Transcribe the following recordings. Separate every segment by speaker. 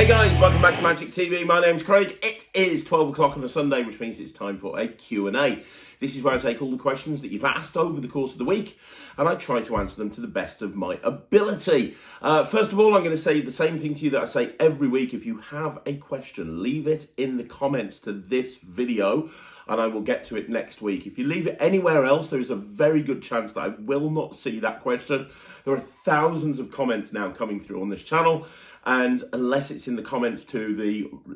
Speaker 1: Hey guys, welcome back to Magic TV. My name's Craig. It is 12 o'clock on a Sunday, which means it's time for a Q&A. This is where I take all the questions that you've asked over the course of the week, and I try to answer them to the best of my ability. First of all, I'm going to say the same thing to you that I say every week. If you have a question, leave it in the comments to this video, and I will get to it next week. If you leave it anywhere else, there is a very good chance that I will not see that question. There are thousands of comments now coming through on this channel, and unless it's in the comments to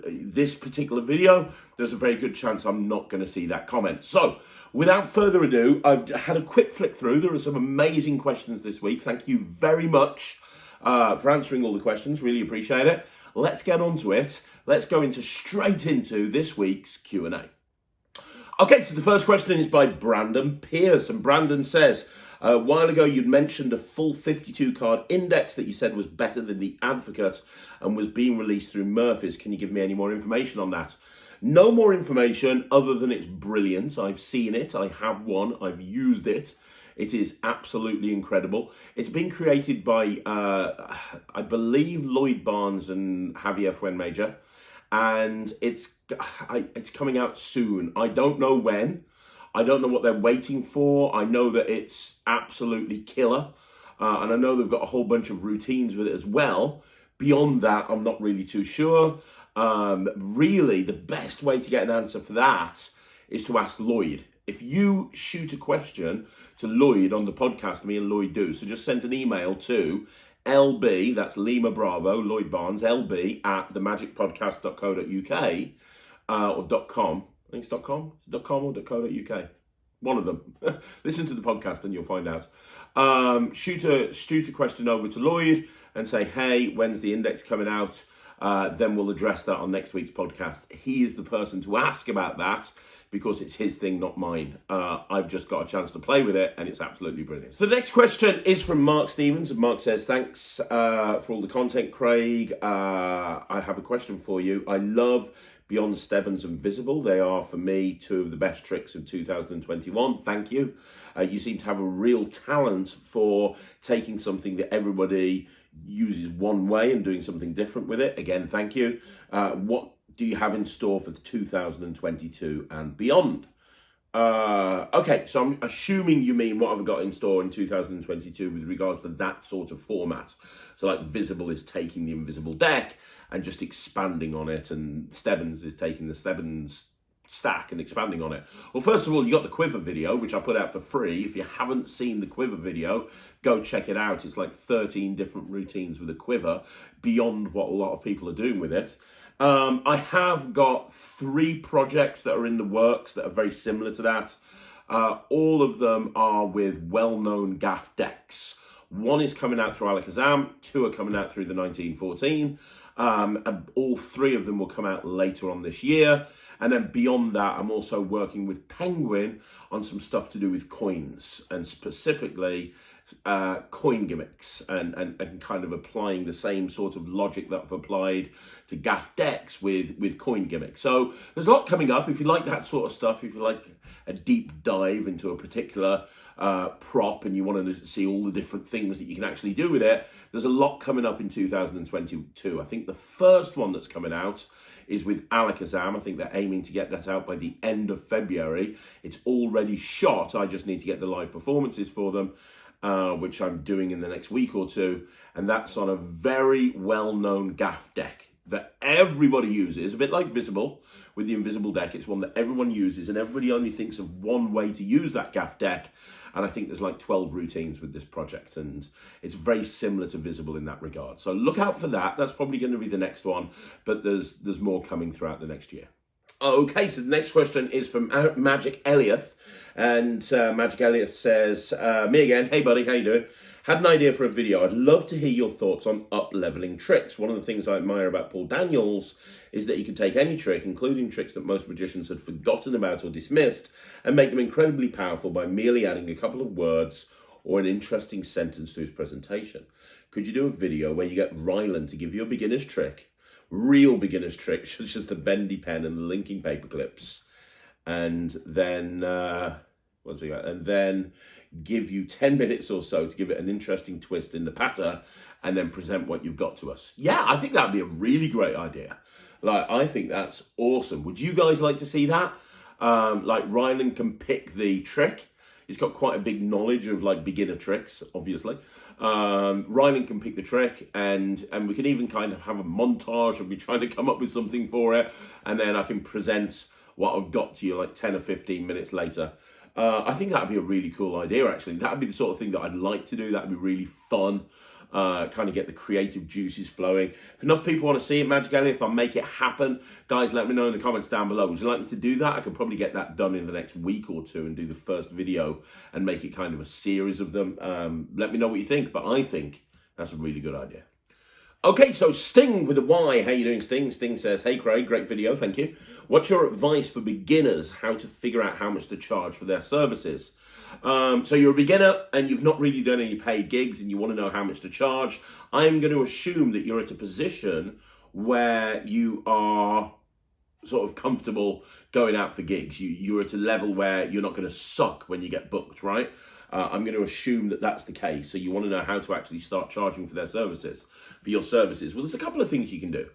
Speaker 1: this particular video, there's a very good chance I'm not going to see that comment. So, without further ado, I've had a quick flick through. There are some amazing questions this week. Thank you very much for answering all the questions. Really appreciate it. Let's get on to it. Let's go straight into this week's Q&A. Okay, so the first question is by Brandon Pierce, and Brandon says, a while ago you'd mentioned a full 52 card index that you said was better than the Advocate and was being released through Murphy's. Can you give me any more information on that? No more information other than it's brilliant. I've seen it, I have one, I've used it. It is absolutely incredible. It's been created by, I believe, Lloyd Barnes and Javier Fuenmayor, and it's coming out soon. I don't know when. I don't know what they're waiting for. I know that it's absolutely killer. And I know they've got a whole bunch of routines with it as well. Beyond that, I'm not really too sure. Really, the best way to get an answer for that is to ask Lloyd. If you shoot a question to Lloyd on the podcast, me and Lloyd do, so just send an email to LB, that's Lima Bravo, Lloyd Barnes, LB at themagicpodcast.co.uk or .com. I think it's .com. Is it .com or .co.uk? One of them. Listen to the podcast and you'll find out. Shoot a question over to Lloyd and say, hey, when's the index coming out? Then we'll address that on next week's podcast. He is the person to ask about that because it's his thing, not mine. I've just got a chance to play with it and it's absolutely brilliant. So the next question is from Mark Stevens, and Mark says, thanks for all the content, Craig. I have a question for you. I love Beyond Stebbins and Visible. They are, for me, two of the best tricks of 2021. Thank you. You seem to have a real talent for taking something that everybody uses one way and doing something different with it. Again, thank you. What do you have in store for 2022 and beyond? Okay, so I'm assuming you mean what I've got in store in 2022 with regards to that sort of format. So like Visible is taking the Invisible deck and just expanding on it, and Stebbins is taking the Stebbins stack and expanding on it. Well, first of all, you got the Quiver video, which I put out for free. If you haven't seen the Quiver video, go check it out. It's like 13 different routines with a quiver beyond what a lot of people are doing with it. I have got 3 projects that are in the works that are very similar to that. All of them are with well-known gaff decks. One is coming out through Alakazam, 2 are coming out through the 1914, and all 3 of them will come out later on this year. And then beyond that, I'm also working with Penguin on some stuff to do with coins, and specifically coin gimmicks, and kind of applying the same sort of logic that I've applied to gaff decks with coin gimmicks. So there's a lot coming up. If you like that sort of stuff, if you like a deep dive into a particular prop and you want to see all the different things that you can actually do with it, there's a lot coming up in 2022. I think the first one that's coming out is with Alakazam. I think they're aiming to get that out by the end of February. It's already shot. I just need to get the live performances for them, which I'm doing in the next week or two. And that's on a very well-known gaff deck that everybody uses, a bit like Visible with the Invisible deck. It's one that everyone uses, and everybody only thinks of one way to use that gaff deck. And I think there's like 12 routines with this project, and it's very similar to Visible in that regard. So look out for that. That's probably going to be the next one, but there's more coming throughout the next year. Okay, so the next question is from Magic Elliot, and Magic Elliot says, me again, hey buddy, how you doing? Had an idea for a video. I'd love to hear your thoughts on up-leveling tricks. One of the things I admire about Paul Daniels is that he can take any trick, including tricks that most magicians had forgotten about or dismissed, and make them incredibly powerful by merely adding a couple of words or an interesting sentence to his presentation. Could you do a video where you get Rylan to give you a beginner's trick, real beginner's trick, such as the bendy pen and the linking paper clips, and then give you 10 minutes or so to give it an interesting twist in the patter, and then present what you've got to us. Yeah, I think that'd be a really great idea. Like, I think that's awesome. Would you guys like to see that? Like, Ryland can pick the trick. He's got quite a big knowledge of like beginner tricks, obviously. Ryland can pick the trick, and we can even kind of have a montage of me trying to come up with something for it, and then I can present what I've got to you like 10 or 15 minutes later. I think that'd be a really cool idea, actually. That'd be the sort of thing that I'd like to do. That'd be really fun. Kind of get the creative juices flowing. If enough people want to see it, Magic Ellie, if I make it happen, guys, let me know in the comments down below. Would you like me to do that? I could probably get that done in the next week or two and do the first video and make it kind of a series of them. Let me know what you think, but I think that's a really good idea. Okay, so Sting with a Y. How you doing, Sting? Sting says, hey, Craig, great video, thank you. What's your advice for beginners, how to figure out how much to charge for their services? So you're a beginner and you've not really done any paid gigs and you want to know how much to charge. I'm going to assume that you're at a position where you are sort of comfortable going out for gigs. You're at a level where you're not going to suck when you get booked, right? I'm going to assume that that's the case. So you want to know how to actually start charging for their services, for your services. Well, there's a couple of things you can do.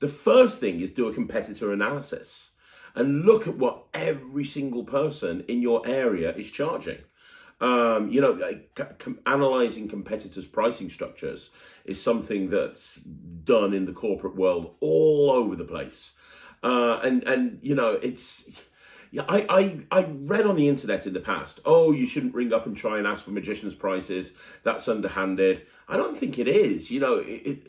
Speaker 1: The first thing is do a competitor analysis and look at what every single person in your area is charging. Analyzing competitors' pricing structures is something that's done in the corporate world all over the place. I read on the internet in the past, oh, you shouldn't ring up and try and ask for magicians' prices. That's underhanded. I don't think it is.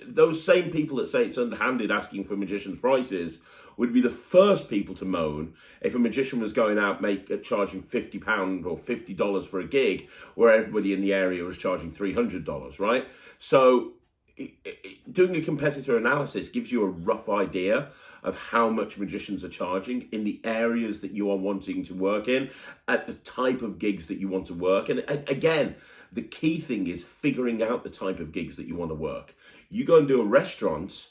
Speaker 1: Those same people that say it's underhanded asking for magicians' prices would be the first people to moan if a magician was going out charging £50 or $50 for a gig where everybody in the area was charging $300, right? So doing a competitor analysis gives you a rough idea of how much magicians are charging in the areas that you are wanting to work in, at the type of gigs that you want to work. And again, the key thing is figuring out the type of gigs that you want to work. You go and do a restaurant,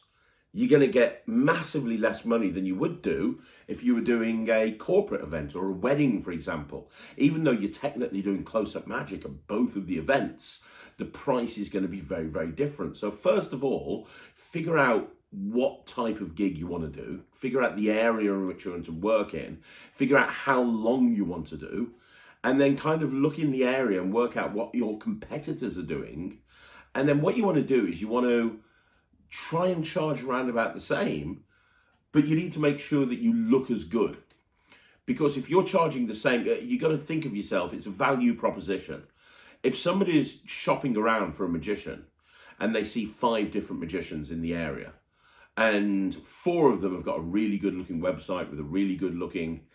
Speaker 1: you're going to get massively less money than you would do if you were doing a corporate event or a wedding, for example. Even though you're technically doing close-up magic at both of the events, the price is going to be very, very different. So first of all, figure out what type of gig you want to do, figure out the area in which you want to work in, figure out how long you want to do, and then kind of look in the area and work out what your competitors are doing. And then what you want to do is you want to try and charge around about the same, but you need to make sure that you look as good. Because if you're charging the same, you got to think of yourself, it's a value proposition. If somebody is shopping around for a magician and they see 5 different magicians in the area, and 4 of them have got a really good looking website with a really good looking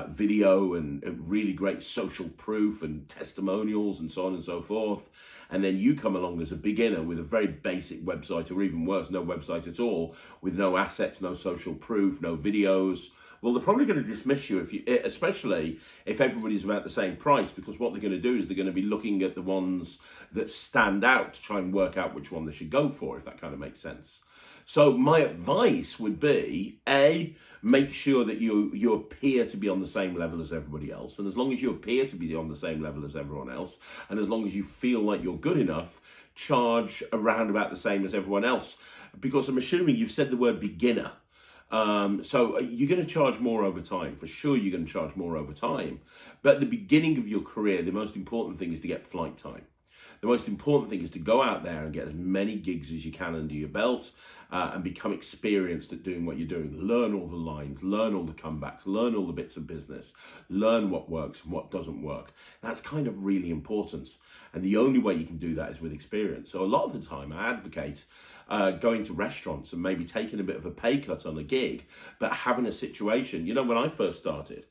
Speaker 1: video and really great social proof and testimonials and so on and so forth, and then you come along as a beginner with a very basic website, or even worse, no website at all, with no assets, no social proof, no videos, well, they're probably going to dismiss you, especially if everybody's about the same price, because what they're going to do is they're going to be looking at the ones that stand out to try and work out which one they should go for, if that kind of makes sense. So my advice would be, A, make sure that you appear to be on the same level as everybody else. And as long as you appear to be on the same level as everyone else, and as long as you feel like you're good enough, charge around about the same as everyone else. Because I'm assuming you've said the word beginner. So you're going to charge more over time. For sure, you're going to charge more over time. But at the beginning of your career, the most important thing is to get flight time. The most important thing is to go out there and get as many gigs as you can under your belt and become experienced at doing what you're doing. Learn all the lines, learn all the comebacks, learn all the bits of business, learn what works and what doesn't work. That's kind of really important. And the only way you can do that is with experience. So a lot of the time I advocate going to restaurants and maybe taking a bit of a pay cut on a gig, but having a situation, when I first started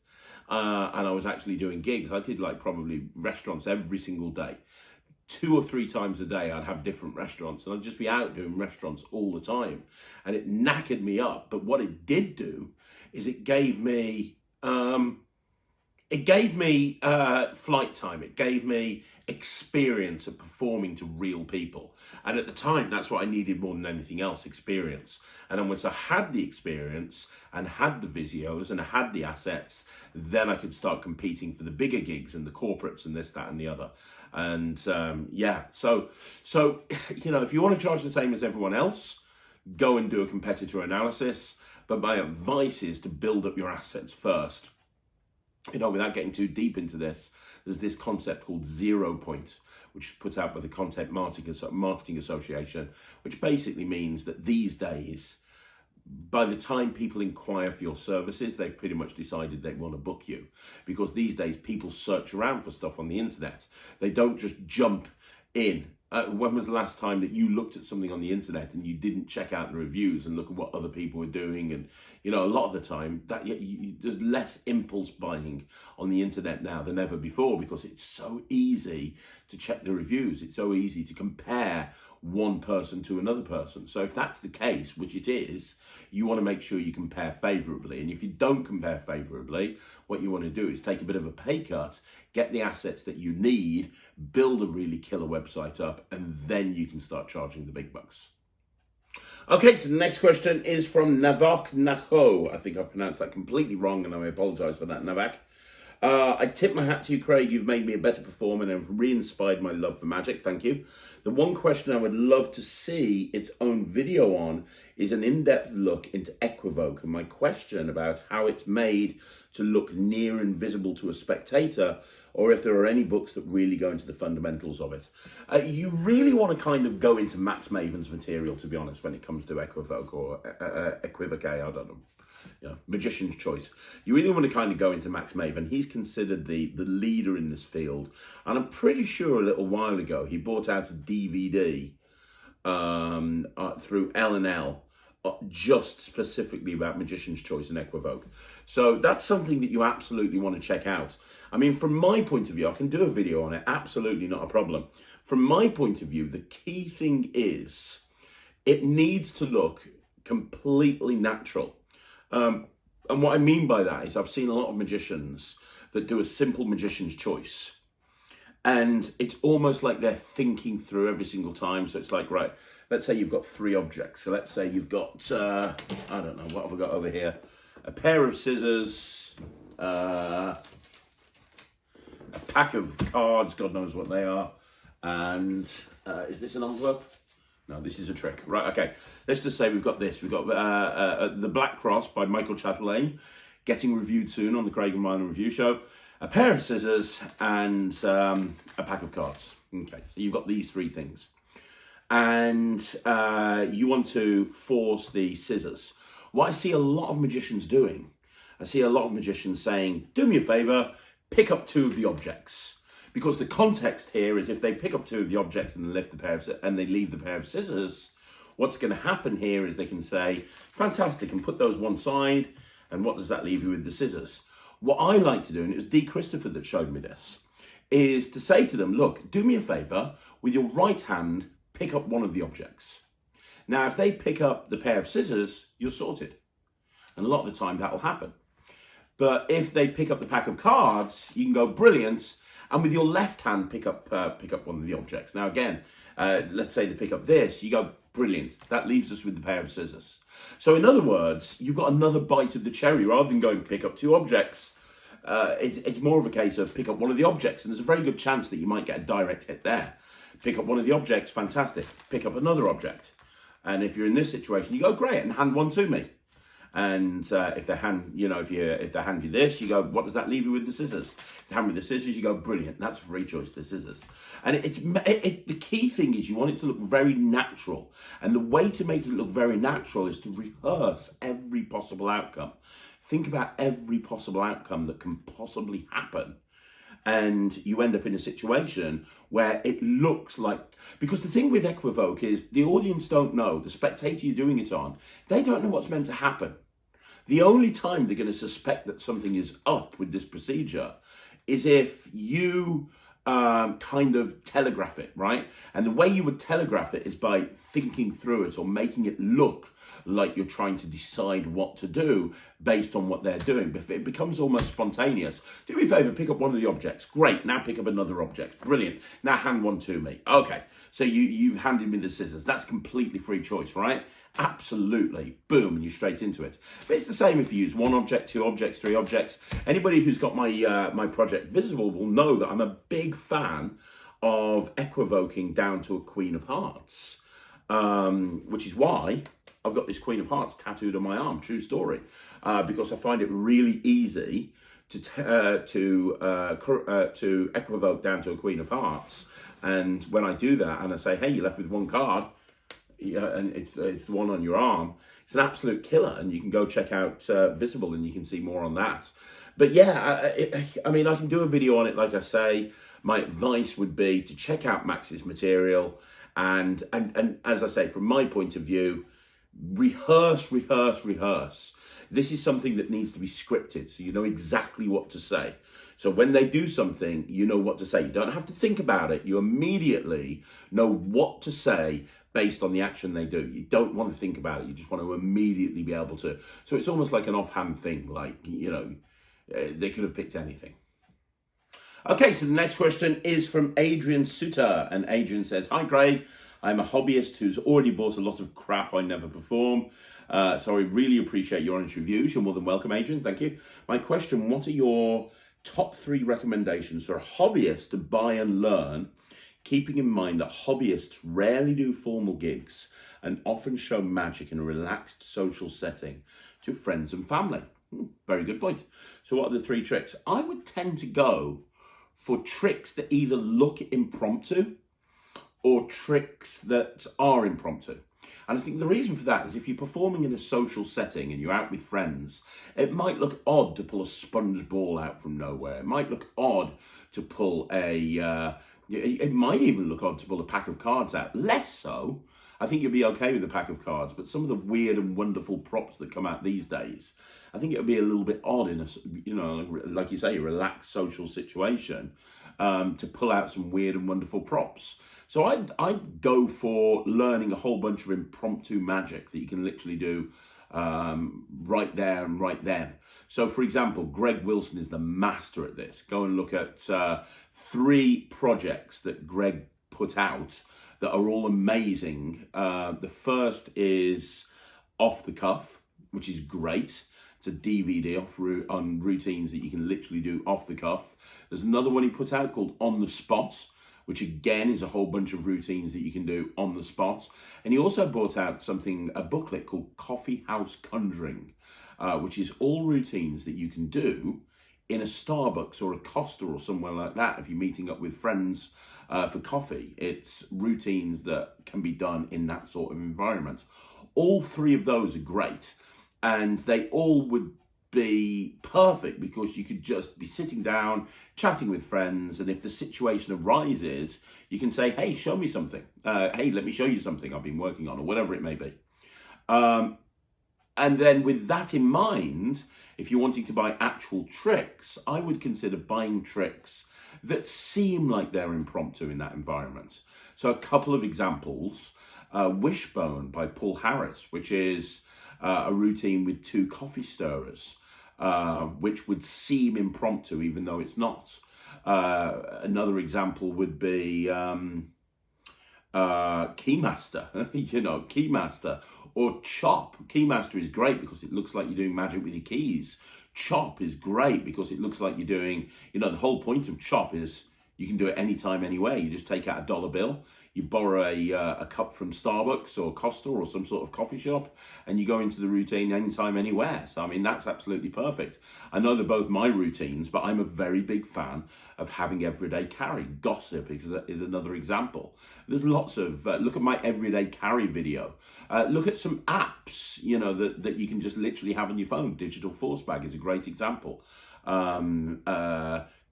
Speaker 1: and I was actually doing gigs, I did like probably restaurants every single day. 2 or 3 times a day I'd have different restaurants, and I'd just be out doing restaurants all the time, and it knackered me up. But what it did do is it gave me it gave me flight time. It gave me experience of performing to real people. And at the time, that's what I needed more than anything else, experience. And then once I had the experience and had the visios and I had the assets, then I could start competing for the bigger gigs and the corporates and this, that, and the other. And yeah, so you know, if you want to charge the same as everyone else, go and do a competitor analysis. But my advice is to build up your assets first. You know, without getting too deep into this, there's this concept called 0 point, which is put out by the Content Marketing Association, which basically means that these days, by the time people inquire for your services, they've pretty much decided they want to book you. Because these days, people search around for stuff on the internet. They don't just jump in. When was the last time that you looked at something on the internet and you didn't check out the reviews and look at what other people were doing? And, you know, a lot of the time that there's less impulse buying on the internet now than ever before, because it's so easy to check the reviews. It's so easy to compare one person to another person. So if that's the case, which it is, you want to make sure you compare favorably. And if you don't compare favorably, what you want to do is take a bit of a pay cut, get the assets that you need, build a really killer website up, and then you can start charging the big bucks. Okay, so the next question is from Navak Naho. I think I've pronounced that completely wrong, and I apologize for that, Navak. I tip my hat to you, Craig. You've made me a better performer and have re-inspired my love for magic. Thank you. The one question I would love to see its own video on is an in-depth look into Equivoke, and my question about how it's made to look near invisible to a spectator, or if there are any books that really go into the fundamentals of it. You really want to kind of go into Max Maven's material, to be honest, when it comes to Equivoke or Equivoke, I don't know. You know, magician's choice. You really want to kind of go into Max Maven. He's considered the leader in this field, and I'm pretty sure a little while ago he brought out a DVD through L&L just specifically about magician's choice and Equivoke. So that's something that you absolutely want to check out. I mean, from my point of view, I can do a video on it, absolutely not a problem. From my point of view, the key thing is it needs to look completely natural. And what I mean by that is I've seen a lot of magicians that do a simple magician's choice, and it's almost like they're thinking through every single time. So it's like, right, let's say you've got 3 objects. So let's say you've got, I don't know, what have I got over here? A pair of scissors, a pack of cards, God knows what they are, and is this an envelope? No, this is a trick. Right, okay. Let's just say we've got this. We've got The Black Cross by Michael Chatelain, getting reviewed soon on the Craig and Minor Review Show. A pair of scissors and a pack of cards. Okay, so you've got these 3 things. And you want to force the scissors. What I see a lot of magicians doing, I see a lot of magicians saying, do me a favor, pick up 2 of the objects. Because the context here is if they pick up 2 of the objects and leave the pair of scissors, what's going to happen here is they can say, fantastic, and put those one side, and what does that leave you with the scissors? What I like to do, and it was D. Christopher that showed me this, is to say to them, look, do me a favor, with your right hand, pick up one of the objects. Now, if they pick up the pair of scissors, you're sorted. And a lot of the time that'll happen. But if they pick up the pack of cards, you can go, brilliant, and with your left hand, pick up one of the objects. Now again, let's say they pick up this, you go, brilliant. That leaves us with the pair of scissors. So in other words, you've got another bite of the cherry. Rather than going pick up 2 objects, it's more of a case of pick up one of the objects. And there's a very good chance that you might get a direct hit there. Pick up one of the objects, fantastic. Pick up another object. And if you're in this situation, you go, great, and hand one to me. And if they hand, if they hand you this, you go, what does that leave you with the scissors? If they hand me the scissors, you go, brilliant. That's a free choice, the scissors. And the key thing is you want it to look very natural. And the way to make it look very natural is to rehearse every possible outcome. Think about every possible outcome that can possibly happen. And you end up in a situation where it looks like, because the thing with Equivoke is the audience don't know, the spectator you're doing it on, they don't know what's meant to happen. The only time they're going to suspect that something is up with this procedure is if you kind of telegraph it, right? And the way you would telegraph it is by thinking through it or making it look like you're trying to decide what to do based on what they're doing. But if it becomes almost spontaneous, do me a favor, pick up one of the objects. Great, now pick up another object. Brilliant. Now hand one to me. Okay, so you've handed me the scissors. That's completely free choice, right? Absolutely. Boom, and you're straight into it. But it's the same if you use one object, two objects, three objects. Anybody who's got my my project visible will know that I'm a big fan of equivoking down to a Queen of Hearts, which is why I've got this Queen of Hearts tattooed on my arm. True story, because I find it really easy to equivoke down to a Queen of Hearts. And when I do that, and I say, "Hey, you're left with one card," and it's the one on your arm, it's an absolute killer. And you can go check out Visible, and you can see more on that. But yeah, I mean, I can do a video on it. Like I say, my advice would be to check out Max's material, and as I say, from my point of view, rehearse. This is something that needs to be scripted, so you know exactly what to say. So when they do something, you know what to say. You don't have to think about it. You immediately know what to say based on the action they do. You don't want to think about it. You just want to immediately be able to. So it's almost like an offhand thing, like, you know, they could have picked anything. Okay, so the next question is from Adrian Suter. And Adrian says, "Hi, Craig. I'm a hobbyist who's already bought a lot of crap I never perform. So I really appreciate your honest reviews. You're more than welcome, Adrian. Thank you. My question, what are your top 3 recommendations for a hobbyist to buy and learn, keeping in mind that hobbyists rarely do formal gigs and often show magic in a relaxed social setting to friends and family?" Very good point. So what are the 3 tricks? I would tend to go for tricks that either look impromptu or tricks that are impromptu. And I think the reason for that is if you're performing in a social setting and you're out with friends, it might look odd to pull a sponge ball out from nowhere. It might look odd to pull it might even look odd to pull a pack of cards out. Less so, I think you'll be okay with a pack of cards, but some of the weird and wonderful props that come out these days, I think it'll be a little bit odd in a, you know, like you say, a relaxed social situation, to pull out some weird and wonderful props. So I'd go for learning a whole bunch of impromptu magic that you can literally do right there and right then. So for example, Greg Wilson is the master at this. Go and look at 3 projects that Greg put out that are all amazing. The first is Off the Cuff, which is great. It's a DVD on routines that you can literally do off the cuff. There's another one he put out called On the Spot, which again is a whole bunch of routines that you can do on the spot. And he also brought out a booklet called Coffee House Conjuring, which is all routines that you can do in a Starbucks or a Costa or somewhere like that. If you're meeting up with friends for coffee, it's routines that can be done in that sort of environment. All 3 of those are great, and they all would be perfect because you could just be sitting down, chatting with friends, and if the situation arises, you can say, "Hey, show me something. Hey, let me show you something I've been working on," or whatever it may be. And then with that in mind, if you're wanting to buy actual tricks, I would consider buying tricks that seem like they're impromptu in that environment. So a couple of examples, Wishbone by Paul Harris, which is a routine with 2 coffee stirrers, which would seem impromptu even though it's not. Another example would be Keymaster, Keymaster, or Chop. Keymaster is great because it looks like you're doing magic with your keys. Chop is great because it looks like you're doing, the whole point of Chop is you can do it anytime, anywhere. You just take out a dollar bill, you borrow a cup from Starbucks or Costa or some sort of coffee shop, and you go into the routine anytime, anywhere. So, I mean, that's absolutely perfect. I know they're both my routines, but I'm a very big fan of having everyday carry. Gossip is another example. There's lots of, look at my everyday carry video. Look at some apps, that you can just literally have on your phone. Digital Force Bag is a great example.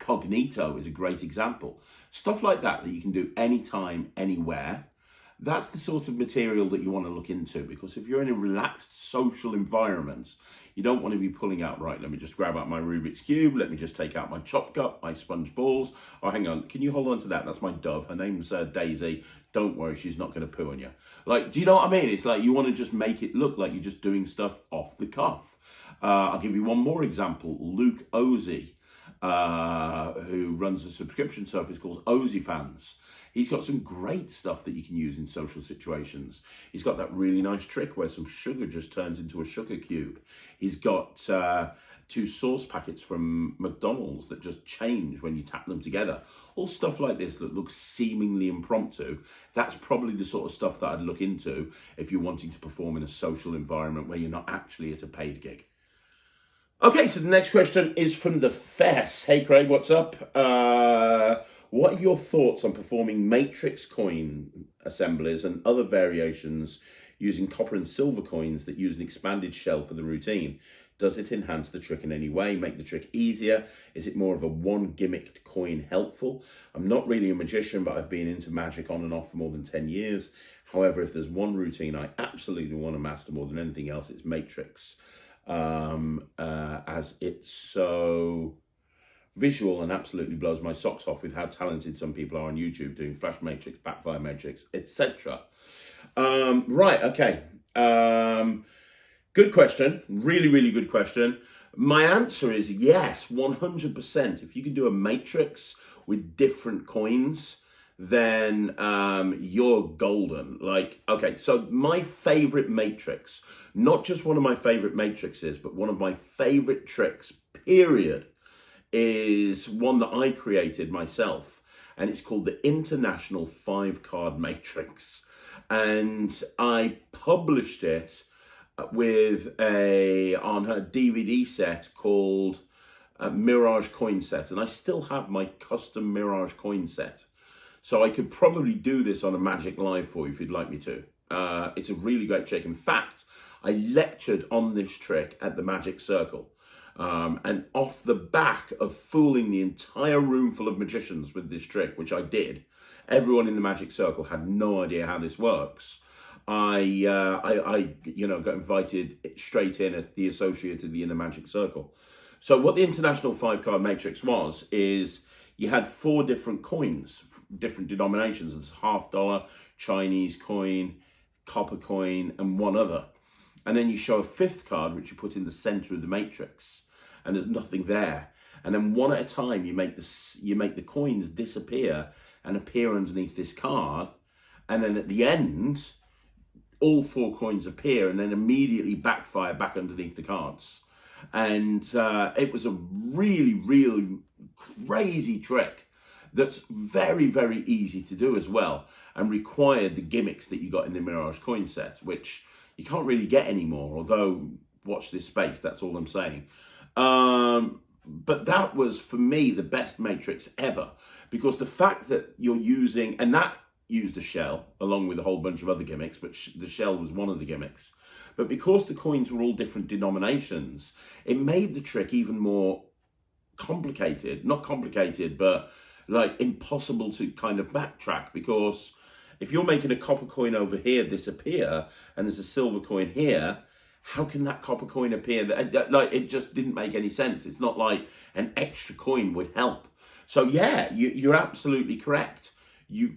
Speaker 1: Cognito is a great example. Stuff like that you can do anytime, anywhere. that's the sort of material that you want to look into, because if you're in a relaxed social environment, you don't want to be pulling out, right, let me just grab out my Rubik's Cube, let me just take out my chop cup, my sponge balls. Oh, hang on, can you hold on to that? That's my dove. Her name's Daisy. Don't worry, she's not going to poo on you. Like, do you know what I mean? It's like you want to just make it look like you're just doing stuff off the cuff. I'll give you one more example. Luke Ozzy, who runs a subscription service called Ozzy Fans. He's got some great stuff that you can use in social situations. He's got that really nice trick where some sugar just turns into a sugar cube. He's got 2 sauce packets from McDonald's that just change when you tap them together. All stuff like this that looks seemingly impromptu. That's probably the sort of stuff that I'd look into if you're wanting to perform in a social environment where you're not actually at a paid gig. Okay, so the next question is from the Fess. Hey Craig, what's up? What are your thoughts on performing matrix coin assemblies and other variations using copper and silver coins that use an expanded shell for the routine? Does it enhance the trick in any way, make the trick easier? Is it more of a one gimmicked coin helpful? I'm not really a magician, but I've been into magic on and off for more than 10 years. However, if there's one routine I absolutely want to master more than anything else, it's matrix. As it's so visual and absolutely blows my socks off with how talented some people are on YouTube doing flash matrix, backfire matrix, etc. Right, okay. Good question. Really, really good question. My answer is yes, 100%. If you can do a matrix with different coins, then you're golden. Like, okay, so my favorite matrix, not just one of my favorite matrices, but one of my favorite tricks, period, is one that I created myself, and it's called the International 5-Card Matrix. And I published it with on her DVD set called Mirage Coin Set, and I still have my custom Mirage coin set. So I could probably do this on a Magic Live for you if you'd like me to. It's a really great trick. In fact, I lectured on this trick at the Magic Circle. And off the back of fooling the entire room full of magicians with this trick, which I did, everyone in the Magic Circle had no idea how this works. I got invited straight in at the Associate of the Inner Magic Circle. So what the International 5-Card Matrix is you had 4 different coins, different denominations. There's $50, Chinese coin, copper coin, and one other. And then you show a 5th card, which you put in the center of the matrix, and there's nothing there. And then one at a time, you make the coins disappear and appear underneath this card. And then at the end, all 4 coins appear and then immediately backfire back underneath the cards. And it was a really, really crazy trick that's very, very easy to do as well, and required the gimmicks that you got in the Mirage coin set, which you can't really get anymore, although watch this space, that's all I'm saying. But that was, for me, the best matrix ever, because the fact that you're using, and that used a shell along with a whole bunch of other gimmicks, but the shell was one of the gimmicks. But because the coins were all different denominations, it made the trick even more complicated. Not complicated, but like impossible to kind of backtrack, because if you're making a copper coin over here disappear and there's a silver coin here, how can that copper coin appear? Like, it just didn't make any sense. It's not like an extra coin would help. So yeah, you're absolutely correct. You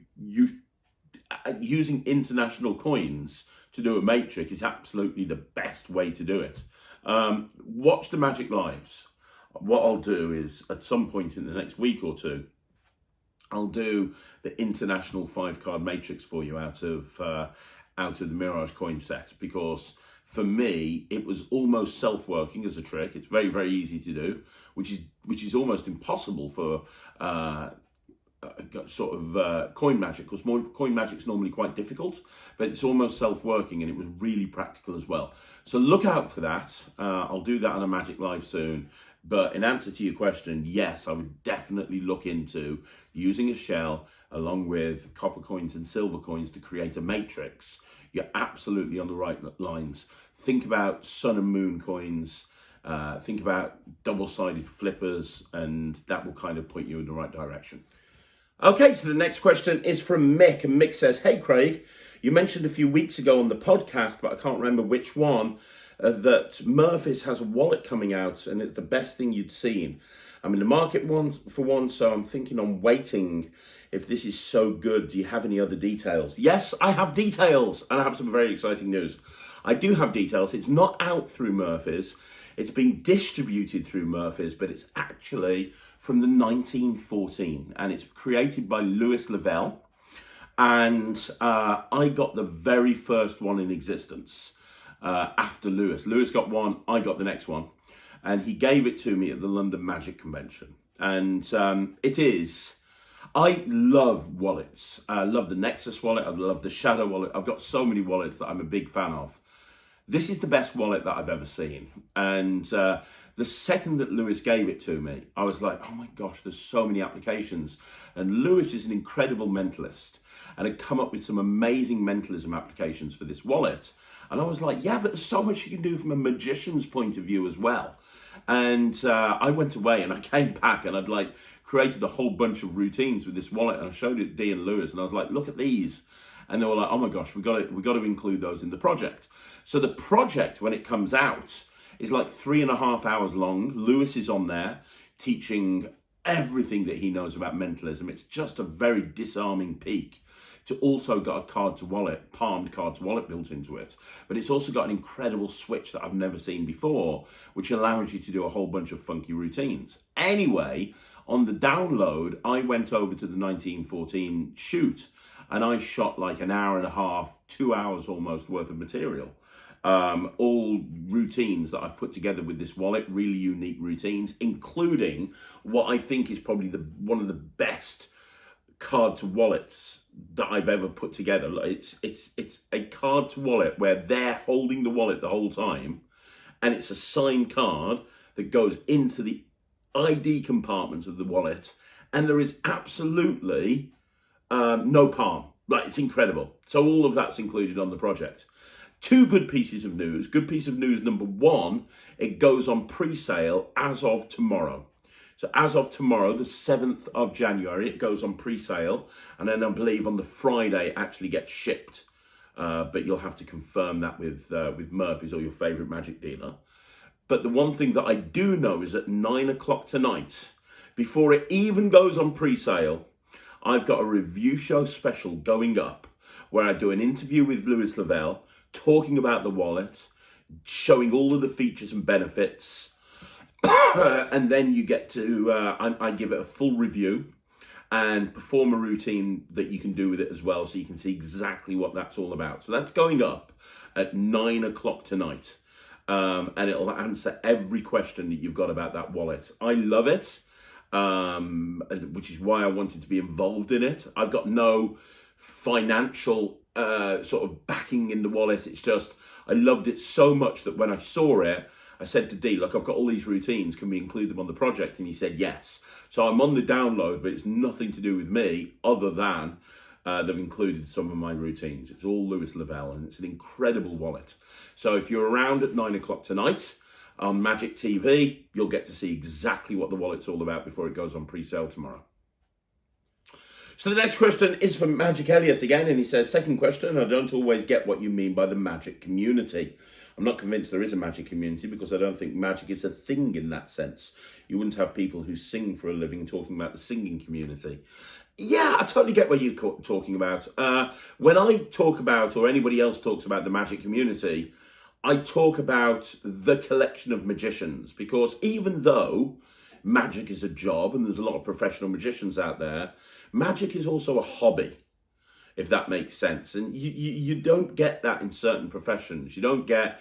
Speaker 1: using international coins to do a matrix is absolutely the best way to do it. Watch the Magic Lives. What I'll do is, at some point in the next week or two, I'll do the International 5-Card Matrix for you out of the Mirage coin set, because for me it was almost self-working as a trick. It's very, very easy to do, which is almost impossible for coin magic, because coin magic's normally quite difficult, but it's almost self-working, and it was really practical as well. So look out for that. I'll do that on a Magic Live soon. But in answer to your question, yes, I would definitely look into using a shell along with copper coins and silver coins to create a matrix. You're absolutely on the right lines. Think about sun and moon coins. Think about double-sided flippers, and that will kind of point you in the right direction. Okay, so the next question is from Mick, and Mick says, hey Craig, You mentioned a few weeks ago on the podcast, but I can't remember which one, that Murphy's has a wallet coming out and it's the best thing you'd seen. I'm in the market for one, so I'm thinking on waiting. If this is so good, do you have any other details? Yes, I have details, and I have some very exciting news. I do have details. It's not out through Murphy's. It's being distributed through Murphy's, but it's actually from the 1914, and it's created by Louis Lavelle. And I got the very first one in existence after Louis. Louis got one, I got the next one. And he gave it to me at the London Magic Convention. And I love wallets. I love the Nexus wallet. I love the Shadow wallet. I've got so many wallets that I'm a big fan of. This is the best wallet that I've ever seen. And the second that Louis gave it to me, I was like, oh my gosh, there's so many applications. And Louis is an incredible mentalist and had come up with some amazing mentalism applications for this wallet. And I was like, yeah, but there's so much you can do from a magician's point of view as well. And I went away and I came back and I'd like created a whole bunch of routines with this wallet, and I showed it to Dee and Louis, and I was like, look at these. And they were like, oh my gosh, we got to include those in the project. So the project, when it comes out, is like 3.5 hours long. Louis is on there teaching everything that he knows about mentalism. It's just a very disarming peek. It's also got a palmed card to wallet built into it. But it's also got an incredible switch that I've never seen before, which allows you to do a whole bunch of funky routines. Anyway, on the download, I went over to the 1914 shoot, and I shot like 1.5 hours, 2 hours almost worth of material. All routines that I've put together with this wallet, really unique routines, including what I think is probably one of the best card to wallets that I've ever put together. It's a card to wallet where they're holding the wallet the whole time, and it's a signed card that goes into the ID compartment of the wallet, and there is absolutely no palm. Like, it's incredible. So all of that's included on the project. Two good pieces of news. Good piece of news number one, it goes on pre-sale as of tomorrow. So as of tomorrow, the 7th of January, it goes on pre-sale. And then I believe on the Friday, it actually gets shipped. But you'll have to confirm that with Murphy's or your favorite magic dealer. But the one thing that I do know is at 9 o'clock tonight, before it even goes on pre-sale, I've got a review show special going up where I do an interview with Louis Lavelle, talking about the wallet, showing all of the features and benefits. And then you get to, I give it a full review and perform a routine that you can do with it as well, so you can see exactly what that's all about. So that's going up at 9 o'clock tonight. And it'll answer every question that you've got about that wallet. I love it, which is why I wanted to be involved in it. I've got no financial sort of backing in the wallet. It's just, I loved it so much that when I saw it, I said to Dee, look, I've got all these routines. Can we include them on the project? And he said yes. So I'm on the download, but it's nothing to do with me other than they've included some of my routines. It's all Louis Lavelle, and it's an incredible wallet. So if you're around at 9 o'clock tonight on Magic TV, you'll get to see exactly what the wallet's all about before it goes on pre-sale tomorrow. So the next question is from Magic Elliott again, and he says, second question, I don't always get what you mean by the magic community. I'm not convinced there is a magic community because I don't think magic is a thing in that sense. You wouldn't have people who sing for a living talking about the singing community. Yeah, I totally get what you're talking about. When I talk about, or anybody else talks about the magic community, I talk about the collection of magicians, because even though magic is a job and there's a lot of professional magicians out there, magic is also a hobby, if that makes sense. And you don't get that in certain professions. You don't get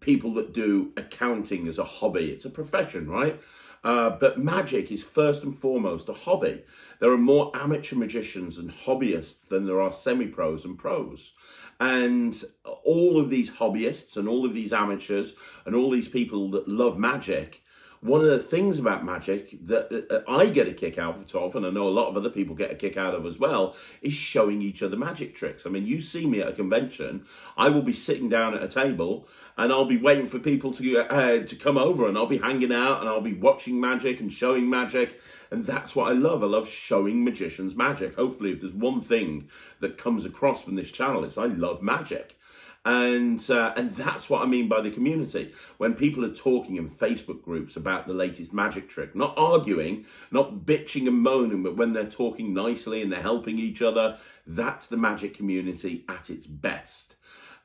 Speaker 1: people that do accounting as a hobby. It's a profession, right? But magic is first and foremost a hobby. There are more amateur magicians and hobbyists than there are semi-pros and pros. And all of these hobbyists and all of these amateurs and all these people that love magic one of the things about magic that I get a kick out of, and I know a lot of other people get a kick out of as well, is showing each other magic tricks. I mean, you see me at a convention, I will be sitting down at a table and I'll be waiting for people to come over, and I'll be hanging out and I'll be watching magic and showing magic. And that's what I love. I love showing magicians magic. Hopefully, if there's one thing that comes across from this channel, it's I love magic. And that's what I mean by the community. When people are talking in Facebook groups about the latest magic trick, not arguing, not bitching and moaning, but when they're talking nicely and they're helping each other, that's the magic community at its best.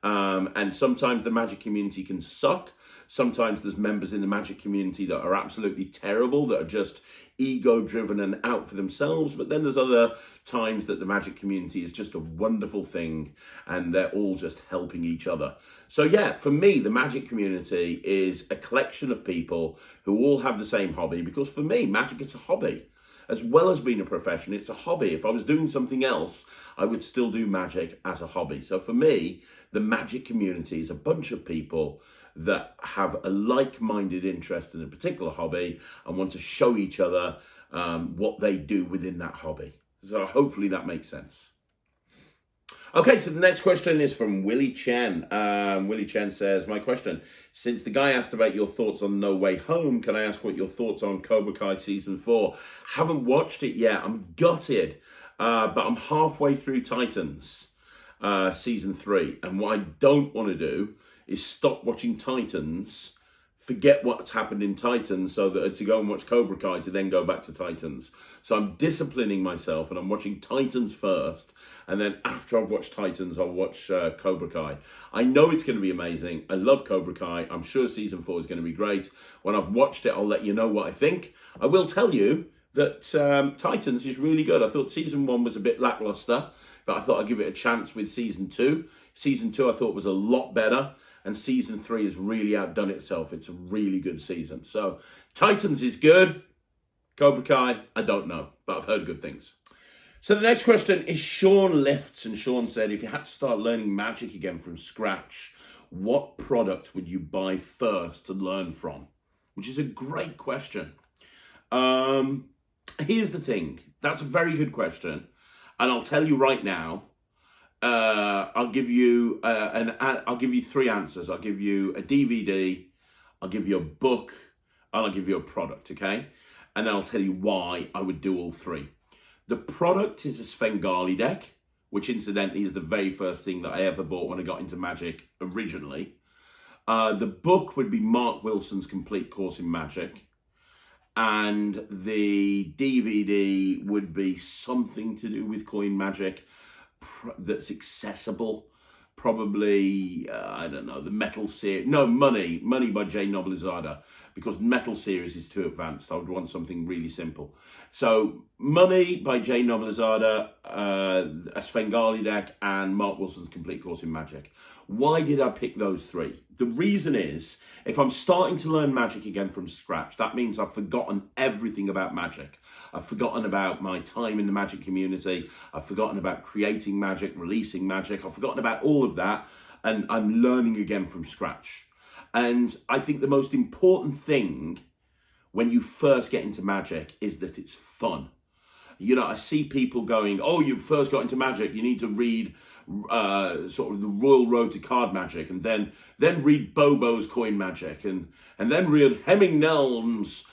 Speaker 1: And sometimes the magic community can suck. Sometimes there's members in the magic community that are absolutely terrible, that are just ego-driven and out for themselves. But then there's other times that the magic community is just a wonderful thing and they're all just helping each other. So yeah, for me, the magic community is a collection of people who all have the same hobby, because for me, magic is a hobby. As well as being a profession, it's a hobby. If I was doing something else, I would still do magic as a hobby. So for me, the magic community is a bunch of people that have a like-minded interest in a particular hobby and want to show each other what they do within that hobby. So hopefully that makes sense. Okay, so the next question is from Willie Chen. Willie Chen says, my question, since the guy asked about your thoughts on No Way Home, can I ask what your thoughts on Cobra Kai Season 4? Haven't watched it yet. I'm gutted, but I'm halfway through Titans Season 3. And what I don't want to do is stop watching Titans, forget what's happened in Titans, so that to go and watch Cobra Kai to then go back to Titans. So I'm disciplining myself and I'm watching Titans first, and then after I've watched Titans, I'll watch Cobra Kai. I know it's going to be amazing. I love Cobra Kai. I'm sure Season 4 is going to be great. When I've watched it, I'll let you know what I think. I will tell you that Titans is really good. I thought Season 1 was a bit lackluster, but I thought I'd give it a chance with Season 2. Season 2 I thought was a lot better. And Season 3 has really outdone itself. It's a really good season. So Titans is good. Cobra Kai, I don't know, but I've heard good things. So the next question is Sean Lifts. And Sean said, if you had to start learning magic again from scratch, what product would you buy first to learn from? Which is a great question. Here's the thing. That's a very good question. And I'll tell you right now, I'll give you three answers. I'll give you a DVD, I'll give you a book, and I'll give you a product, okay? And then I'll tell you why I would do all three. The product is a Svengali deck, which incidentally is the very first thing that I ever bought when I got into magic originally. The book would be Mark Wilson's Complete Course in Magic. And the DVD would be something to do with coin magic that's accessible. Probably, I don't know, the Metal series. No, Money by Jay Noblezada, because Metal series is too advanced. I would want something really simple. So Money by Jay Noblezada, a Svengali deck, and Mark Wilson's Complete Course in Magic. Why did I pick those three? The reason is, if I'm starting to learn magic again from scratch, that means I've forgotten everything about magic. I've forgotten about my time in the magic community. I've forgotten about creating magic, releasing magic. I've forgotten about all of that, and I'm learning again from scratch. And I think the most important thing when you first get into magic is that it's fun. You know, I see people going, oh, you first got into magic, you need to read sort of the Royal Road to Card Magic, and then read Bobo's Coin Magic, and then read Hemming Nelm's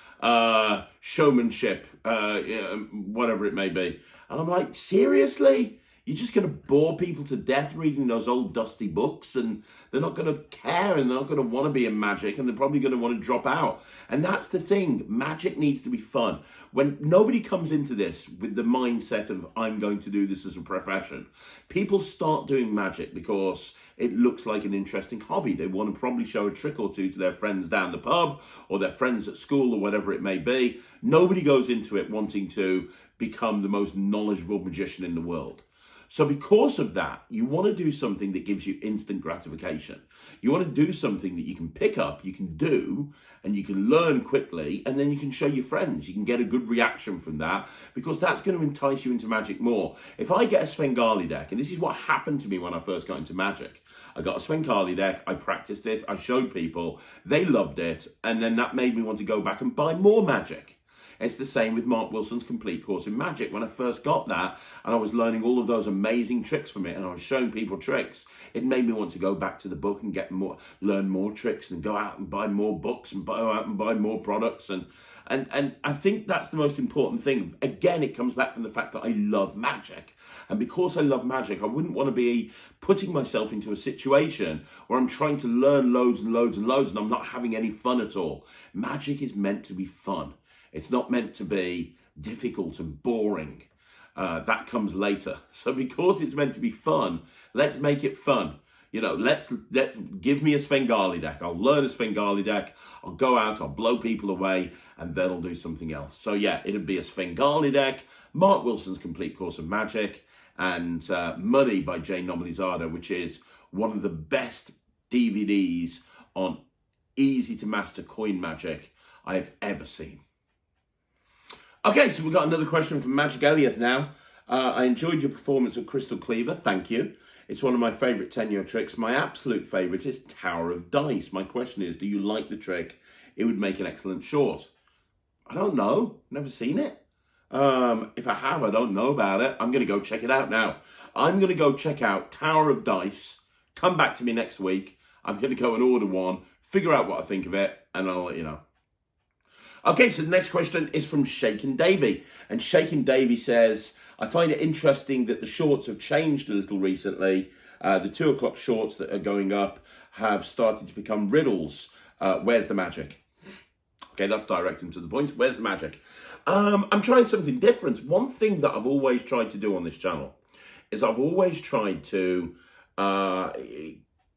Speaker 1: Showmanship, whatever it may be. And I'm like, seriously? You're just going to bore people to death reading those old dusty books, and they're not going to care, and they're not going to want to be in magic, and they're probably going to want to drop out. And that's the thing. Magic needs to be fun. When nobody comes into this with the mindset of, I'm going to do this as a profession, people start doing magic because it looks like an interesting hobby. They want to probably show a trick or two to their friends down the pub, or their friends at school, or whatever it may be. Nobody goes into it wanting to become the most knowledgeable magician in the world. So because of that, you want to do something that gives you instant gratification. You want to do something that you can pick up, you can do, and you can learn quickly, and then you can show your friends. You can get a good reaction from that, because that's going to entice you into Magic more. If I get a Svengali deck, and this is what happened to me when I first got into Magic. I got a Svengali deck, I practiced it, I showed people, they loved it, and then that made me want to go back and buy more Magic. It's the same with Mark Wilson's complete course in Magic. When I first got that and I was learning all of those amazing tricks from it and I was showing people tricks, it made me want to go back to the book and learn more tricks and go out and buy more books and go out and buy more products. And I think that's the most important thing. Again, it comes back from the fact that I love Magic. And because I love Magic, I wouldn't want to be putting myself into a situation where I'm trying to learn loads and loads and loads and I'm not having any fun at all. Magic is meant to be fun. It's not meant to be difficult and boring. That comes later. So because it's meant to be fun, let's make it fun. You know, give me a Svengali deck. I'll learn a Svengali deck. I'll go out, I'll blow people away, and then I'll do something else. So yeah, it'd be a Svengali deck, Mark Wilson's Complete Course of Magic, and Money by Jay Noblizada, which is one of the best DVDs on easy to master coin magic I've ever seen. Okay, so we've got another question from Magic Elliott now. I enjoyed your performance of Crystal Cleaver, thank you. It's one of my favourite 10-year tricks. My absolute favourite is Tower of Dice. My question is, do you like the trick? It would make an excellent short. I don't know, never seen it. If I have, I don't know about it. I'm going to go check it out now. I'm going to go check out Tower of Dice. Come back to me next week. I'm going to go and order one, figure out what I think of it, and I'll let you know. Okay, so the next question is from Shaken Davy. And Shaken Davy says, I find it interesting that the shorts have changed a little recently. The 2 o'clock shorts that are going up have started to become riddles. Where's the magic? Okay, that's direct and to the point. Where's the magic? I'm trying something different. One thing that I've always tried to do on this channel is I've always tried to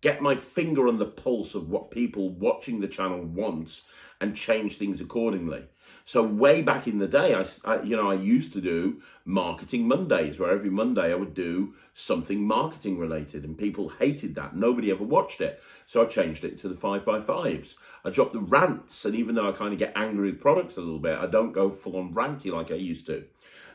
Speaker 1: get my finger on the pulse of what people watching the channel want and change things accordingly. So way back in the day, I used to do Marketing Mondays, where every Monday I would do something marketing related, and people hated that. Nobody ever watched it. So I changed it to the 5x5s. I dropped the rants, and even though I kind of get angry with products a little bit, I don't go full on ranty like I used to.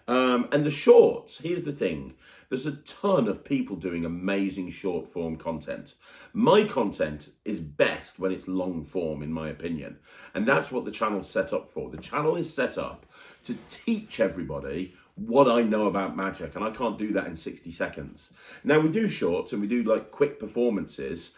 Speaker 1: And the shorts, here's the thing. There's a ton of people doing amazing short form content. My content is best when it's long form, in my opinion. And that's what the channel's set up for. The channel is set up to teach everybody what I know about Magic, and I can't do that in 60 seconds. Now, we do shorts and we do like quick performances,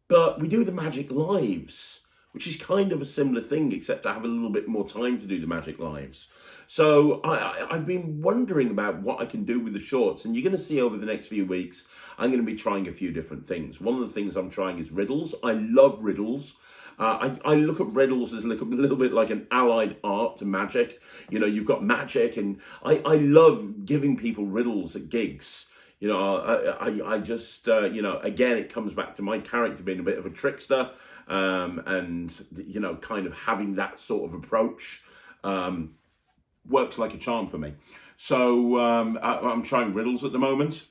Speaker 1: but we do the Magic Lives, which is kind of a similar thing, except I have a little bit more time to do the Magic Lives. So I've been wondering about what I can do with the shorts, and you're going to see over the next few weeks, I'm going to be trying a few different things. One of the things I'm trying is riddles. I love riddles. I look at riddles as a little bit like an allied art to Magic. You know, you've got Magic, and I love giving people riddles at gigs. You know, I just, you know, again, it comes back to my character being a bit of a trickster, and, you know, kind of having that sort of approach works like a charm for me. So I'm trying riddles at the moment.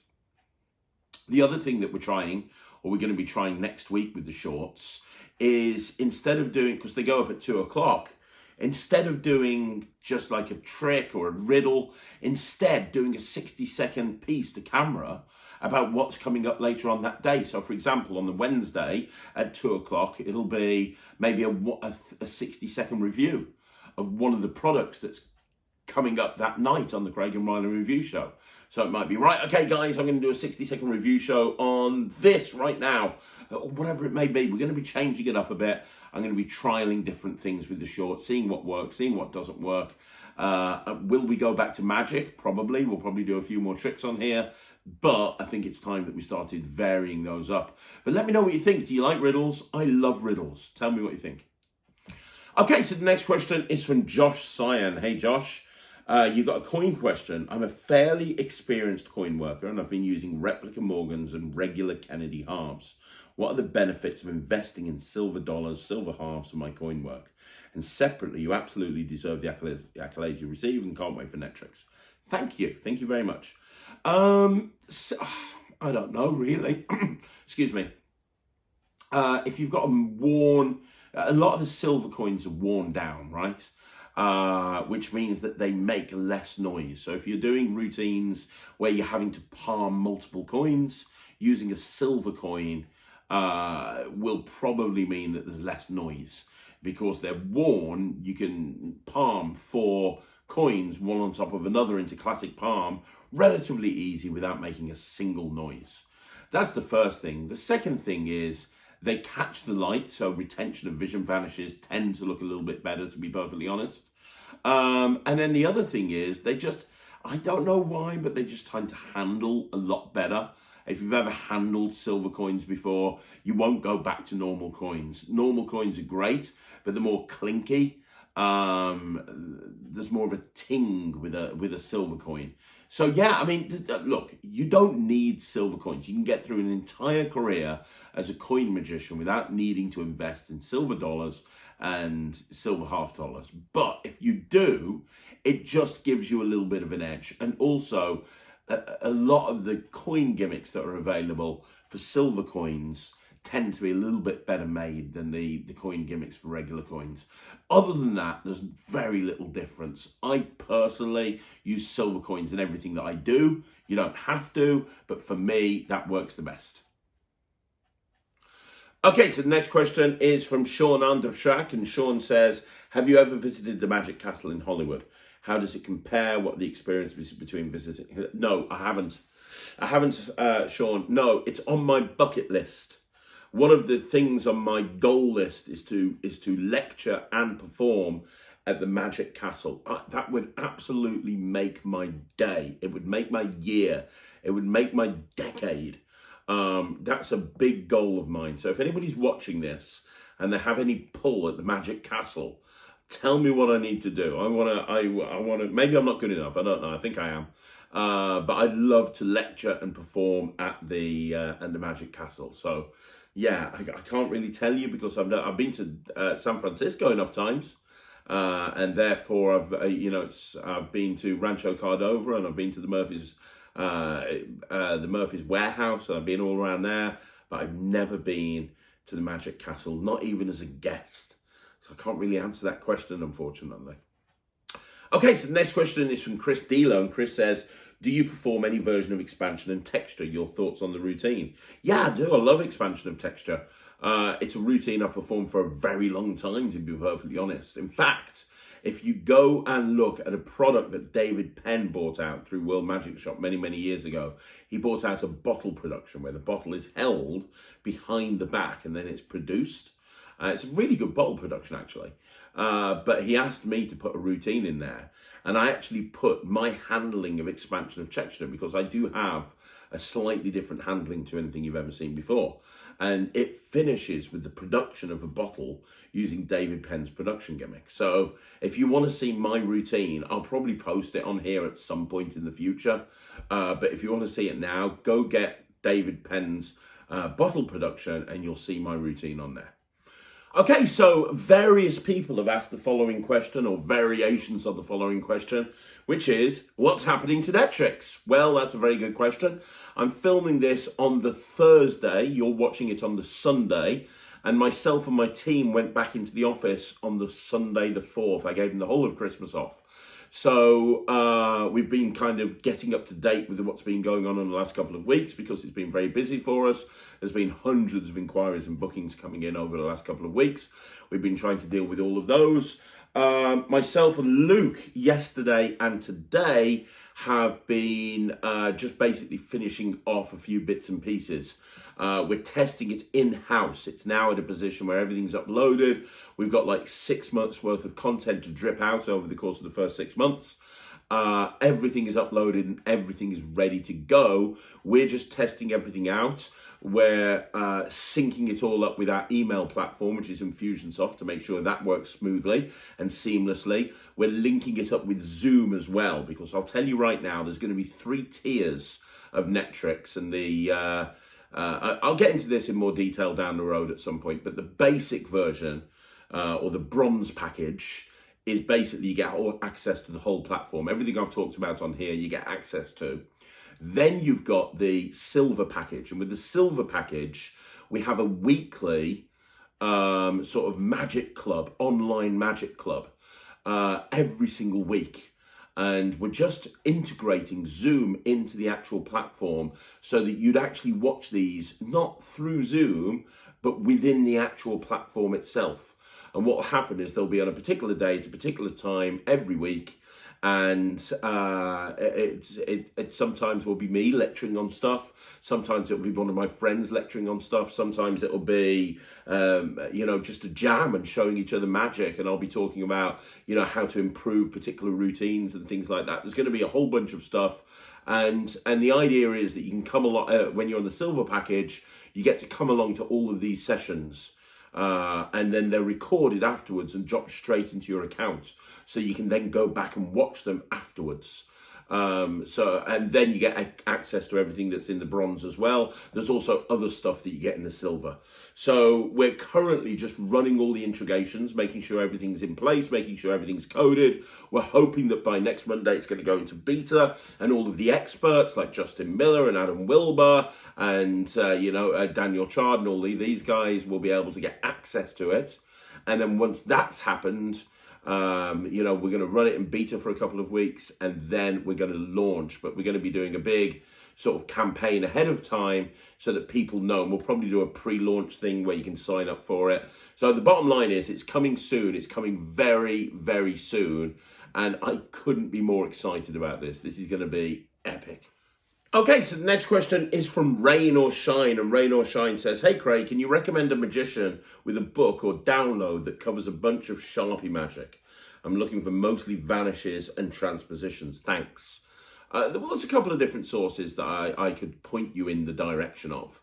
Speaker 1: The other thing that we're trying, or we're going to be trying next week with the shorts, is instead of doing, because they go up at 2 o'clock, instead of doing just like a trick or a riddle, instead doing a 60-second piece to camera about what's coming up later on that day. So for example, on the Wednesday at 2 o'clock, it'll be maybe a 60-second review of one of the products that's coming up that night on the Craig and Riley Review Show. So it might be, right, okay guys, I'm going to do a 60-second review show on this right now, or whatever it may be. We're going to be changing it up a bit. I'm going to be trialing different things with the short, seeing what works, seeing what doesn't work. Will we go back to Magic? Probably. We'll probably do a few more tricks on here, but I think it's time that we started varying those up. But let me know what you think. Do you like riddles? I love riddles. Tell me what you think. Okay, so the next question is from Josh Cyan. Hey, Josh. You got a coin question. I'm a fairly experienced coin worker, and I've been using replica Morgans and regular Kennedy halves. What are the benefits of investing in silver dollars, silver halves for my coin work? And separately, you absolutely deserve the accolades you receive, and can't wait for Netrix. Thank you very much. So, I don't know really. Excuse me. If you've got them worn, a lot of the silver coins are worn down, right? Which means that they make less noise. So if you're doing routines where you're having to palm multiple coins, using a silver coin will probably mean that there's less noise. Because they're worn, you can palm 4 coins, one on top of another into classic palm, relatively easy without making a single noise. That's the first thing. The second thing is they catch the light, so retention of vision vanishes, tend to look a little bit better, to be perfectly honest. And then the other thing is they just, I don't know why, but they just tend to handle a lot better. If you've ever handled silver coins before, you won't go back to normal coins. Normal coins are great, but they're more clinky. There's more of a ting with a silver coin. So yeah, I mean, look, you don't need silver coins. You can get through an entire career as a coin magician without needing to invest in silver dollars and silver half dollars. But if you do, it just gives you a little bit of an edge. And also, a lot of the coin gimmicks that are available for silver coins tend to be a little bit better made than the coin gimmicks for regular coins. Other than that, there's very little difference. I personally use silver coins in everything that I do. You don't have to, but for me, that works the best. Okay, so the next question is from Sean Andershak, and Sean says, have you ever visited the Magic Castle in Hollywood? How does it compare? What the experience between visiting? No, I haven't. Sean. No, it's on my bucket list. One of the things on my goal list is to lecture and perform at the Magic Castle. That would absolutely make my day. It would make my year. It would make my decade. That's a big goal of mine. So if anybody's watching this and they have any pull at the Magic Castle, tell me what I need to do. I want to, maybe I'm not good enough. I don't know. I think I am. But I'd love to lecture and perform at the Magic Castle. So yeah, I can't really tell you because I've been to San Francisco enough times. And therefore I've been to Rancho Cordova and I've been to the Murphy's warehouse, and I've been all around there, but I've never been to the Magic Castle, not even as a guest. So I can't really answer that question, unfortunately. Okay, so the next question is from Chris Delo, and Chris says, do you perform any version of expansion and texture? Your thoughts on the routine? Yeah, I do. I love expansion of texture. It's a routine I've performed for a very long time, to be perfectly honest. In fact, if you go and look at a product that David Penn bought out through World Magic Shop many, many years ago, he bought out a bottle production where the bottle is held behind the back and then it's produced. It's a really good bottle production, actually. But he asked me to put a routine in there. And I actually put my handling of expansion of texture, because I do have a slightly different handling to anything you've ever seen before. And it finishes with the production of a bottle using David Penn's production gimmick. So if you want to see my routine, I'll probably post it on here at some point in the future. But if you want to see it now, go get David Penn's bottle production and you'll see my routine on there. Okay, so various people have asked the following question, or variations of the following question, which is, what's happening to Netrix? Well, that's a very good question. I'm filming this on the Thursday. You're watching it on the Sunday. And myself and my team went back into the office on the Sunday the 4th. I gave them the whole of Christmas off. So we've been kind of getting up to date with what's been going on in the last couple of weeks, because it's been very busy for us. There's been hundreds of inquiries and bookings coming in over the last couple of weeks. We've been trying to deal with all of those. Myself and Luke yesterday and today have been just basically finishing off a few bits and pieces. We're testing it in-house. It's now at a position where everything's uploaded. We've got like 6 months worth of content to drip out over the course of the first 6 months. Everything is uploaded and everything is ready to go. We're just testing everything out. We're syncing it all up with our email platform, which is Infusionsoft, to make sure that works smoothly and seamlessly. We're linking it up with Zoom as well, because I'll tell you right now, there's going to be 3 tiers of Netrix, and I'll get into this in more detail down the road at some point, but the basic version, or the bronze package, is basically you get access to the whole platform. Everything I've talked about on here, you get access to. Then you've got the silver package. And with the silver package, we have a weekly sort of magic club, online magic club, every single week. And we're just integrating Zoom into the actual platform so that you'd actually watch these not through Zoom, but within the actual platform itself. And what will happen is they'll be on a particular day at a particular time every week. And it sometimes will be me lecturing on stuff. Sometimes it'll be one of my friends lecturing on stuff. Sometimes it'll be, just a jam and showing each other magic. And I'll be talking about, how to improve particular routines and things like that. There's going to be a whole bunch of stuff. And the idea is that you can come along, when you're on the silver package, you get to come along to all of these sessions. And then they're recorded afterwards and dropped straight into your account, so you can then go back and watch them afterwards. And then you get access to everything that's in the bronze as well. There's also other stuff that you get in the silver. So we're currently just running all the integrations, making sure everything's in place, making sure everything's coded. We're hoping that by next Monday it's going to go into beta, and all of the experts like Justin Miller and Adam Wilbur and Daniel Chard and all these guys will be able to get access to it. And then once that's happened, we're going to run it in beta for a couple of weeks, and then we're going to launch. But we're going to be doing a big sort of campaign ahead of time so that people know. And we'll probably do a pre-launch thing where you can sign up for it. So the bottom line is it's coming soon. It's coming very, very soon. And I couldn't be more excited about this. This is going to be epic. Okay, so the next question is from Rain or Shine, and Rain or Shine says, "Hey Craig, can you recommend a magician with a book or download that covers a bunch of Sharpie magic? I'm looking for mostly vanishes and transpositions. Thanks." Well, there's a couple of different sources that I could point you in the direction of.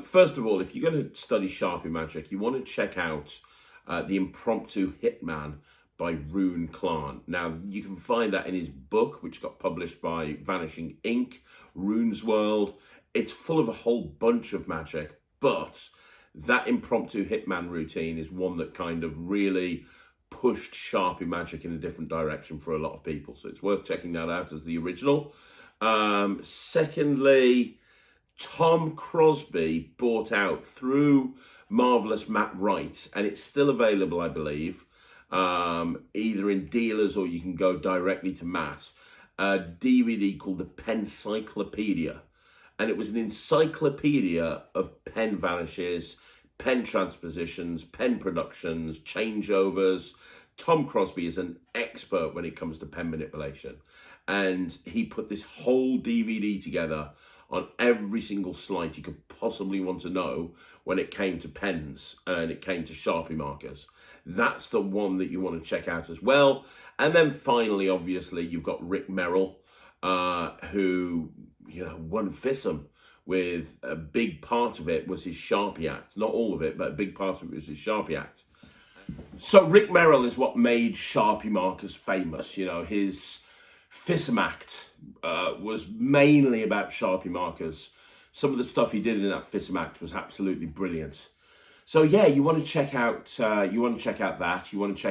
Speaker 1: First of all, if you're going to study Sharpie magic, you want to check out The Impromptu Hitman by Rune Klan. Now, you can find that in his book, which got published by Vanishing Ink, Rune's World. It's full of a whole bunch of magic, but that Impromptu Hitman routine is one that kind of really pushed Sharpie magic in a different direction for a lot of people. So it's worth checking that out as the original. Secondly, Tom Crosby bought out through Marvelous Matt Wright, and it's still available, I believe, either in dealers or you can go directly to Matt, a DVD called the Pencyclopedia. And it was an encyclopedia of pen vanishes, pen transpositions, pen productions, changeovers. Tom Crosby is an expert when it comes to pen manipulation. And he put this whole DVD together on every single slide you could possibly want to know when it came to pens and it came to Sharpie markers. That's the one that you want to check out as well. And then finally, obviously, you've got Rick Merrill, who, won FISM with a big part of it was his Sharpie Act. Not all of it, but a big part of it was his Sharpie Act. So Rick Merrill is what made Sharpie markers famous. His FISM Act was mainly about Sharpie markers. Some of the stuff he did in that FISM Act was absolutely brilliant. So yeah, you want to check out that. You want to check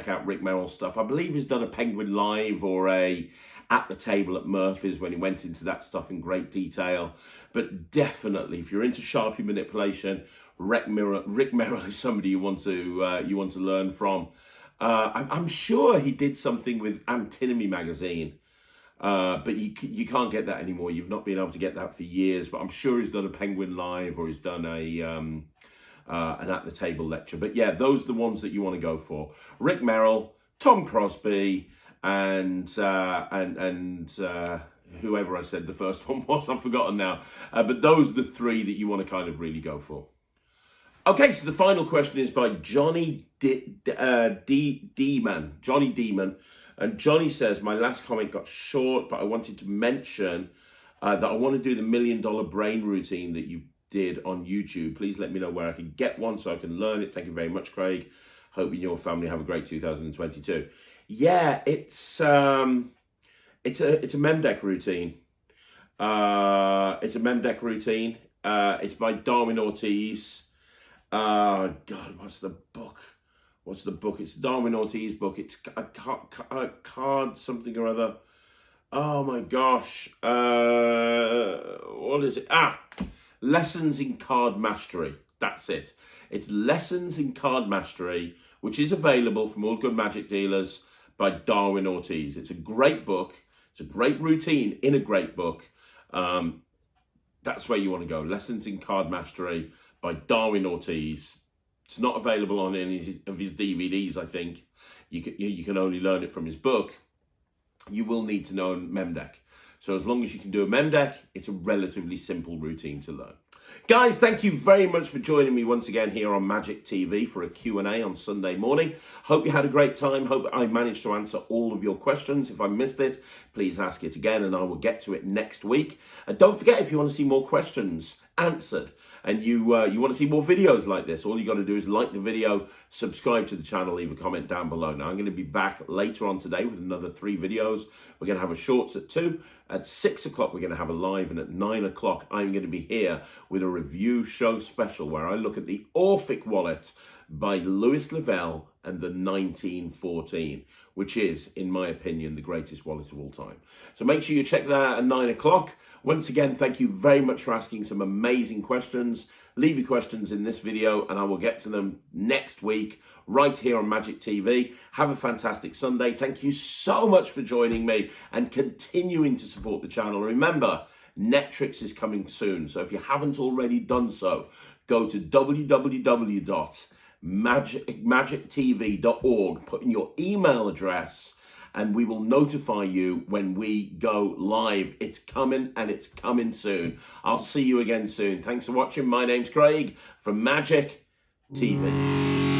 Speaker 1: out Rick Merrill's stuff. I believe he's done a Penguin Live or a At the Table at Murphy's when he went into that stuff in great detail. But definitely, if you're into Sharpie manipulation, Rick Merrill is somebody you want to learn from. I'm sure he did something with Antinomy magazine, but you can't get that anymore. You've not been able to get that for years. But I'm sure he's done a Penguin Live or he's done an At the Table lecture. But yeah, those are the ones that you want to go for. Rick Merrill, Tom Crosby, and whoever I said the first one was, I've forgotten now. But those are the three that you want to kind of really go for. Okay, so the final question is by Johnny D-Man. Johnny D-Man. And Johnny says, "My last comment got short, but I wanted to mention that I want to do the $1 Million Brain routine that you did on YouTube. Please let me know where I can get one so I can learn it. Thank you very much, Craig. Hope you and your family have a great 2022. Yeah, it's a Memdeck routine. It's a Memdeck routine. It's by Darwin Ortiz. God, what's the book? what's the book? It's Darwin Ortiz book. It's a card something or other. Oh my gosh. What is it? Lessons in Card Mastery. That's it. It's Lessons in Card Mastery, which is available from all good magic dealers by Darwin Ortiz. It's a great book. It's a great routine in a great book. That's where you want to go. Lessons in Card Mastery by Darwin Ortiz. It's not available on any of his DVDs, I think. You can only learn it from his book. You will need to know a mem deck. So as long as you can do a mem deck, it's a relatively simple routine to learn. Guys, thank you very much for joining me once again here on Magic TV for a Q&A on Sunday morning. Hope you had a great time. Hope I managed to answer all of your questions. If I missed it, please ask it again and I will get to it next week. And don't forget, if you want to see more questions answered and you want to see more videos like this, all you got to do is like the video, subscribe to the channel, leave a comment down below. Now, I'm going to be back later on today with another 3 videos. We're going to have a shorts at 2. At 6 o'clock, we're going to have a live, and at 9 o'clock, I'm going to be here with a review show special where I look at the Orphic wallet by Louis Lavelle and the 1914, which is, in my opinion, the greatest wallet of all time. So make sure you check that out at 9 o'clock. Once again, thank you very much for asking some amazing questions. Leave your questions in this video and I will get to them next week right here on Magic TV. Have a fantastic Sunday. Thank you so much for joining me and continuing to support the channel. Remember, Netrix is coming soon. So if you haven't already done so, go to www.magictv.org, put in your email address, and we will notify you when we go live. It's coming and it's coming soon. I'll see you again soon. Thanks for watching. My name's Craig from Magic TV.